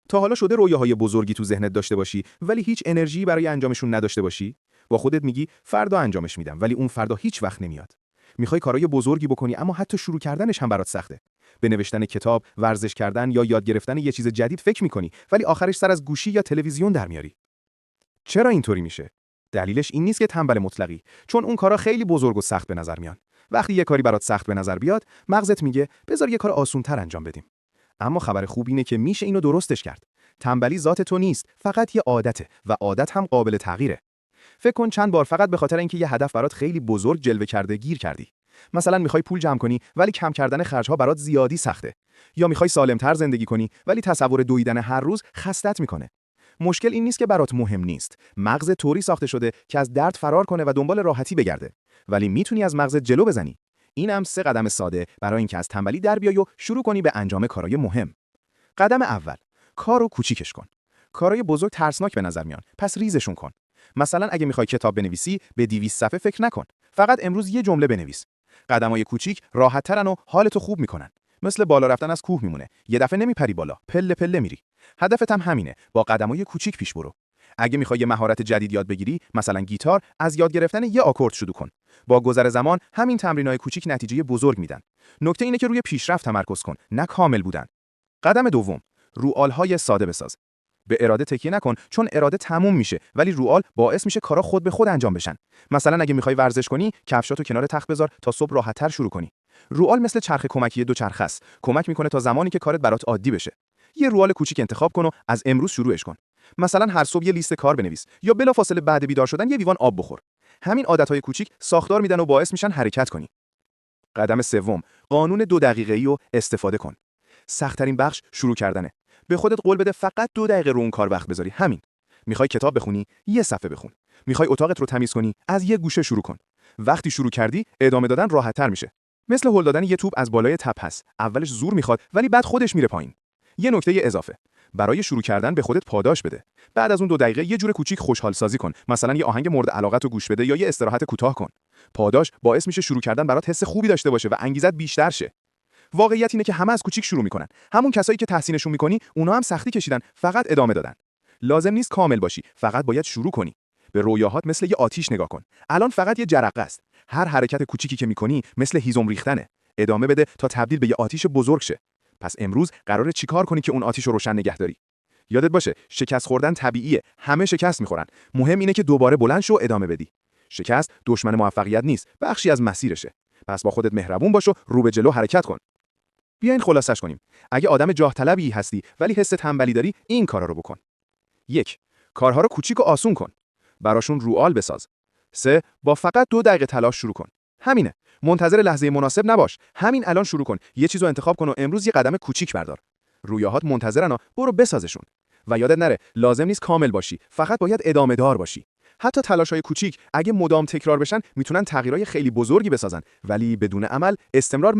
تا حالا شده رویاهای بزرگی تو ذهنت داشته باشی ولی هیچ انرژی برای انجامشون نداشته باشی؟ با خودت میگی فردا انجامش میدم ولی اون فردا هیچ وقت نمیاد. میخوای کارهای بزرگی بکنی اما حتی شروع کردنش هم برات سخته. به نوشتن کتاب، ورزش کردن یا یاد گرفتن یه چیز جدید فکر میکنی ولی آخرش سر از گوشی یا تلویزیون در میاری. چرا اینطوری میشه؟ دلیلش این نیست که تنبل مطلقی، چون اون کارا خیلی بزرگ و سخت به نظر میان. وقتی یه کاری برات سخت به نظر بیاد، مغزت میگه بذار یه کار آسون‌تر انجام بدیم. اما خبر خوب اینه که میشه اینو درستش کرد. تنبلی ذات تو نیست، فقط یه عادته و عادت هم قابل تغییره. فکر کن چند بار فقط به خاطر اینکه یه هدف برات خیلی بزرگ جلوه کرده گیر کردی. مثلا میخوای پول جمع کنی ولی کم کردن خرج‌ها برات زیادی سخته. یا میخوای سالم‌تر زندگی کنی ولی تصور دویدن هر روز خستت میکنه. مشکل این نیست که برات مهم نیست. مغز طوری ساخته شده که از درد فرار کنه و دنبال راحتی بگرده. ولی میتونی از مغزت جلو بزنی. اینم 3 قدم ساده برای اینکه از تنبلی در بیای و شروع کنی به انجام کارهای مهم. قدم اول، کارو کوچیکش کن. کارهای بزرگ ترسناک به نظر میان، پس ریزشون کن. مثلا اگه میخوای کتاب بنویسی، به 200 صفحه فکر نکن. فقط امروز یه جمله بنویس. قدمای کوچیک راحت‌ترن و حالتو خوب میکنن. مثل بالا رفتن از کوه میمونه. یه دفعه نمیپری بالا، پله پله میری. هدفت هم همینه، با قدمای کوچیک پیش برو. اگه میخوای یه مهارت جدید یاد بگیری، مثلا گیتار، از یاد گرفتن یه آکورد شروع کن. با گذر زمان همین تمرینای کوچیک نتیجه بزرگ میدن. نکته اینه که روی پیشرفت تمرکز کن، نه کامل بودن. قدم دوم، روالهای ساده بساز. به اراده تکیه نکن، چون اراده تموم میشه ولی روال باعث میشه کارا خود به خود انجام بشن. مثلا اگه میخوای ورزش کنی، کفشاتو کنار تخت بذار تا صبح راحت‌تر شروع کنی. روال مثل چرخ کمکی دوچرخه است، کمک میکنه تا زمانی که کارت برات عادی بشه. یه روال کوچیک انتخاب کن و از امروز شروعش کن. مثلا هر صبح یه لیست کار بنویس یا بلافاصله بعد بیدار شدن یه لیوان آب بخور. همین عادتهای کوچیک ساختار میدن و باعث میشن حرکت کنی. قدم سوم، قانون 2 دقیقه‌ای رو استفاده کن. سخت‌ترین بخش شروع کردنه. به خودت قول بده فقط 2 دقیقه رو اون کار وقت بذاری. همین. میخوای کتاب بخونی، یه صفحه بخون. میخوای اتاقت رو تمیز کنی، از یه گوشه شروع کن. وقتی شروع کردی، ادامه دادن راحت‌تر میشه. مثل هل دادن یه توپ از بالای تپه هست. اولش زور میخواد ولی بعد خودش میره پایین. یه نکته اضافه. برای شروع کردن به خودت پاداش بده. بعد از اون 2 دقیقه یه جور کوچیک خوشحال سازی کن. مثلا یه آهنگ مورد علاقت رو گوش بده یا یه استراحت کوتاه کن. پاداش باعث میشه شروع کردن برات حس خوبی داشته باشه و انگیزت بیشتر شه. واقعیت اینه که همه از کوچیک شروع میکنن. همون کسایی که تحسینشون میکنی، اونا هم سختی کشیدن، فقط ادامه دادن. لازم نیست کامل باشی، فقط باید شروع کنی. به رویاهات مثل یه آتیش نگاه کن. الان فقط یه جرقه است. هر حرکت کوچیکی که میکنی مثل هیزم ریختنه. ادامه بده تا تبدیل به یه آتیش بزرگ شه. پس امروز قراره چیکار کنی که اون آتیش رو روشن نگه داری؟ یادت باشه، شکست خوردن طبیعیه. همه شکست میخورن. مهم اینه که دوباره بلند شو و ادامه بدی. شکست دشمن موفقیت نیست، بخشی از مسیرشه. پس با خودت مهربون باش و رو به جلو حرکت کن. بیاین خلاصش کنیم. اگه آدم جاه طلبی هستی ولی حس تنبلی داری، این کارا رو بکن. 1. کارها رو کوچیک و آسون کن. براشون روال بساز. 3. با فقط 2 دقیقه تلاش شروع کن. همینه. منتظر لحظه مناسب نباش. همین الان شروع کن. یه چیزو انتخاب کن و امروز یه قدم کوچیک بردار. رویاهات منتظرن، برو بسازشون. و یادت نره، لازم نیست کامل باشی، فقط باید ادامه دار باشی. حتی تلاش‌های کوچیک اگه مدام تکرار بشن، میتونن تغییرای خیلی بزرگی بسازن، ولی بدون عمل استمرار